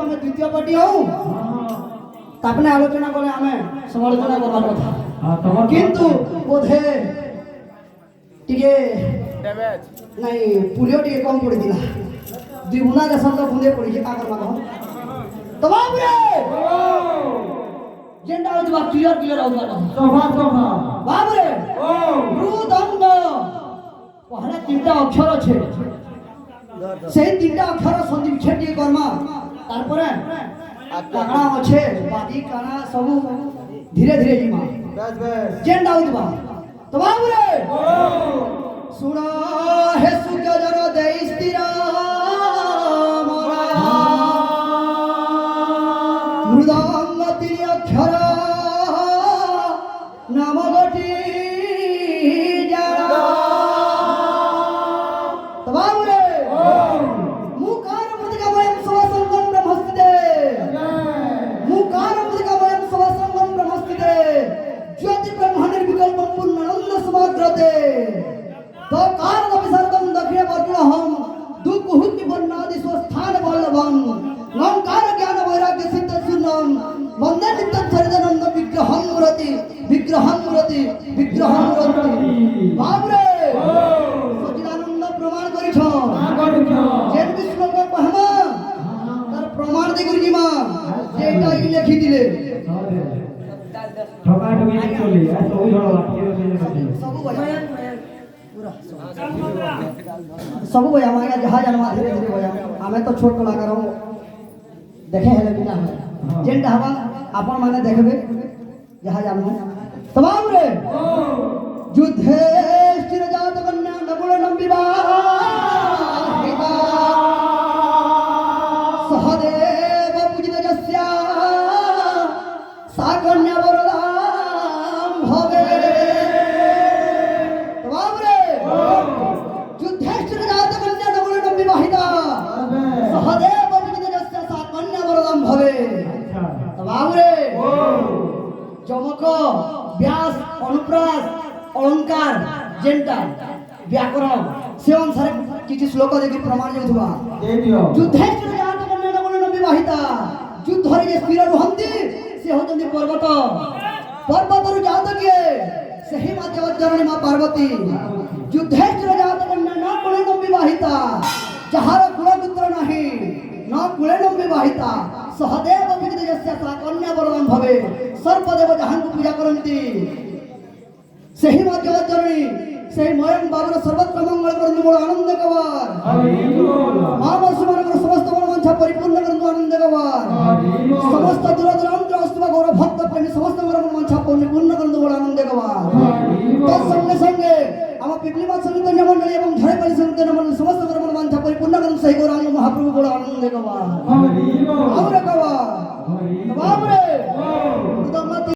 ଆମେ ଦ୍ୱିତୀୟ ପାର୍ଟି ହଉ ତାପରେ ଆଲୋଚନା କଲେ ଆମେ ସମାଲୋଚନା କରିବା କଥା କିନ୍ତୁ ବୋଧେ ଟିକେ ନାଇଁ ପୁଲିଓ ଟିକେ କମ ପଡ଼ିଥିଲା ଦୁଇ ବୁଣା ଦେଶର ତ ବୁନ୍ଦେ ପଡ଼ିଛି କାଁ କରିବା କହ ତ ବାବୁରେ ଯେନ୍ଟା ହଉଛି ବା କ୍ଲିୟର ହଉଥିବା ବାବୁରେ ମୃଦଙ୍ଗ ପହଲା ତିନଟା ଅକ୍ଷର ଅଛି সেই তিনটা অক্ষর সন্ধি বিচ্ছেদ দিয়ে কর্মা তারপরে কানা আছে বাদি কানা সবু ধীরে ধীরে জিমা জেন দাউদবা তো বাবুরে সুনা হে সুজর দেইস্তিরা মৃদঙ্গ তিন অক্ষর নাম গটি যারা তো বাবুরে तो कारण विसर्गम दक्षिण वर्गुणहम दुःखुक्ति वर्णादि स्वस्थान वल्लभम ओंकार ज्ञान वैराग्य सिद्ध शून्यम वंदे नित्यं चरितानंद विग्रहं मूर्ति बाबरे सच्चिदानंद प्रमाण करिछ जेन विष्णु को कहमा तार प्रमाण दे गुरुजी मा जेटा इ लिखि दिले ठका ठकी चली आ सब झड़ लाठी सब सब भैया हमारे जहाँ जानवा धीरे धीरे भैया हमें तो छोट कलाकार हूँ देखे हेले बिना जेन हवा अपन माने देखबे जहाँ जानवा तमाम रे युद्धेष्टिर जात कन्या नकुल नंबिवा सहदेव पूजित जस्या सा कन्या वरदाम भवे तमाम रे युद्धेष्टिर जात कन्या नकुल नंबिवाहिता सहदेव पूजित जस्या सा कन्या वरदाम भवे तमाम रे चमक व्यास अनुप्रास अलंकार जेंटा व्याकरण से अनुसार किछि श्लोक देखि प्रमाण जेउथबा युद्धेष्टिर जात कन्या नकुल नंबिवाहिता युद्धरे जे स्थिर रुहंती से होतंती पर्वत रु जात किए सही माते जननी मां पार्वती युद्धेष्टिर जात कन्या नकुल नंबिवाहिता जहार कुलपुत्र नाही न कुले नंबिवाहिता सहदेव पूजित जस्या सा कन्या वरदान भवे सर्वदेव जहां को पूजा करंती सही माते जननी सही मयम बाबर सर्वत्र मंगल करंतु मोर आनंद कवार महावर्ष मानकर समस्त मनोवांछा परिपूर्ण करंतु आनंद कवार समस्त दूरदूरांतर अस्तुवा गौरव भक्त प्रेमी समस्त मनोवांछा परिपूर्ण करंतु मोर आनंद कवार तो संगे संगे आम पिपलीमा संगीत मंडली एवं झड़ेपाली संगीत मंडली समस्त मनोवांछा परिपूर्ण करंतु सही गौरांग महाप्रभु मोर आनंद कवार